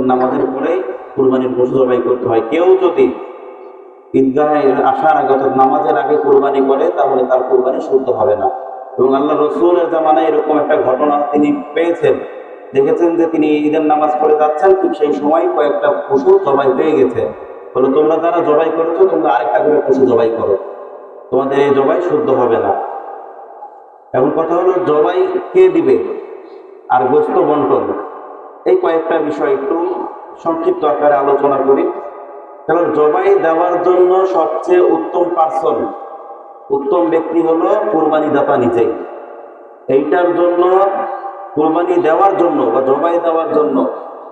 নামাজের পরেই কুরবানির পশু জবাই করতে হয়। কেউ যদি ঈদগাহে আসার আগে অর্থাৎ নামাজের আগে কুরবানি করে তাহলে তার কুরবানি শুদ্ধ হবে না। এবং আল্লাহ রসুলের জামানায় এরকম একটা ঘটনা তিনি পেয়েছেন, দেখেছেন যে তিনি ঈদের নামাজ পড়ে যাচ্ছেন, ঠিক সেই সময় কয়েকটা পশু জবাই হয়ে গেছে। বলে তোমরা যারা জবাই করেছো তোমরা আরেকটা করে পশু জবাই করো, তোমাদের এই জবাই শুদ্ধ হবে না। এখন কথা হলো জবাই কে দিবে আর গোস্ত বন্টন, এই কয়েকটা বিষয় একটু সংক্ষিপ্ত আকারে আলোচনা করি। কারণ জবাই দেওয়ার জন্য সবচেয়ে উত্তম পার্সন, উত্তম ব্যক্তি হলো কুরবানি দাতা নিজেই। এইটার জন্য কুরবানি দেওয়ার জন্য বা জবাই দেওয়ার জন্য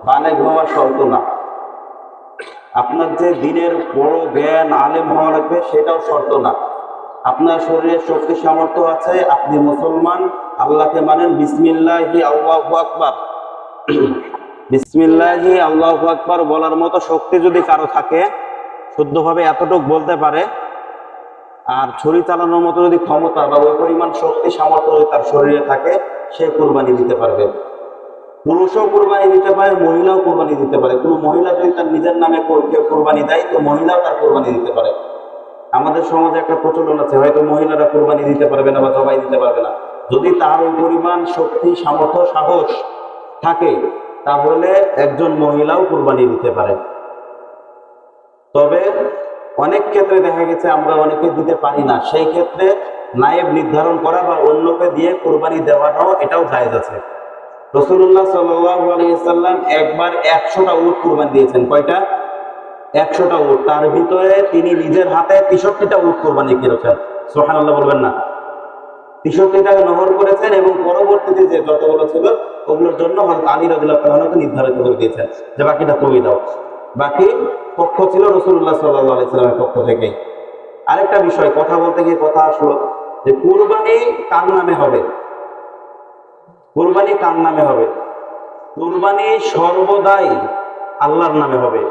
বালেগ হওয়া শর্ত না। আপনার যে দিনের বড় জ্ঞান আলেম হওয়া লাগবে সেটাও শর্ত না। আপনার শরীরে শক্তি সামর্থ্য আছে, আপনি মুসলমান, আল্লাহকে মানেন, বিসমিল্লাহি আল্লাহু আকবার, বিসমিল্লাহি আল্লাহু আকবার বলার মতো শক্তি যদি কারো থাকে, শুদ্ধভাবে এতটুক বলতে পারে, আর ছুরি চালানোর মতো যদি ক্ষমতা বা ওই পরিমাণ শক্তি সামর্থ্য যদি তার শরীরে থাকে, সে কুরবানি দিতে পারবে। পুরুষও কুরবানি দিতে পারে, মহিলাও কুরবানি দিতে পারে। কোনো মহিলা যদি তার নিজের নামে কেউ কুরবানি দেয় তো মহিলাও তার কুরবানি দিতে পারে। আমাদের সমাজে একটা প্রচলন আছে, হয়তো মহিলারা কুরবানি দিতে পারবে না বা জবাই দিতে পারবে না। যদি তার ওই পরিমাণ শক্তি সামর্থ্য সাহস থাকে তাহলে একজন মহিলাও কুরবানি দিতে পারে। তবে অনেক ক্ষেত্রে দেখা গেছে আমরা অনেকে দিতে পারি না, সেই ক্ষেত্রে নায়েব নির্ধারণ করা বা অন্যকে দিয়ে কুরবানি দেওয়াটাও এটাও জায়েজ আছে। রাসূলুল্লাহ সাল্লাল্লাহু আলাইহি ওয়াসাল্লাম একবার 100টা উট কুরবানি দিয়েছেন। কয়টা? 100টা উট। তার ভিতরে তিনি নিজের হাতে 63টা উট কুরবানি করেছেন। সুবহানাল্লাহ বলবেন না? 63টাকে নহর করেছেন এবং পরবর্তীতে যে যতগুলো ছিল ওগুলোর জন্য হযরত আলী রাদিয়াল্লাহু তাআলা আনহুকে নির্ধারিত করে দিয়েছেন যে বাকিটা তুমি দাও। বাকি পক্ষ ছিল রাসূলুল্লাহ সাল্লাল্লাহু আলাইহি ওয়াসাল্লামের পক্ষ থেকে। আরেকটা বিষয় কথা বলতে গিয়ে কথা আসলো যে কুরবানি কার নামে হবে? কুরবানি কার নামে হবে? কুরবানি সর্বদাই আল্লাহর নামে হবে।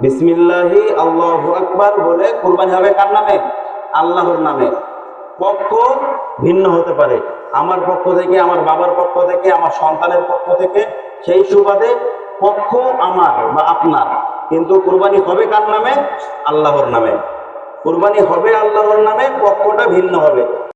বিসমিল্লাহি আল্লাহু আকবার বলে কুরবানি হবে কার নামে? আল্লাহর নামে। পক্ষ ভিন্ন হতে পারে, আমার পক্ষ থেকে, আমার বাবার পক্ষ থেকে, আমার সন্তানের পক্ষ থেকে, সেই সুবাদে পক্ষ আমার বা আপনার, কিন্তু কুরবানি হবে কার নামে? আল্লাহর নামে। কুরবানি হবে আল্লাহর নামে, পক্ষটা ভিন্ন হবে।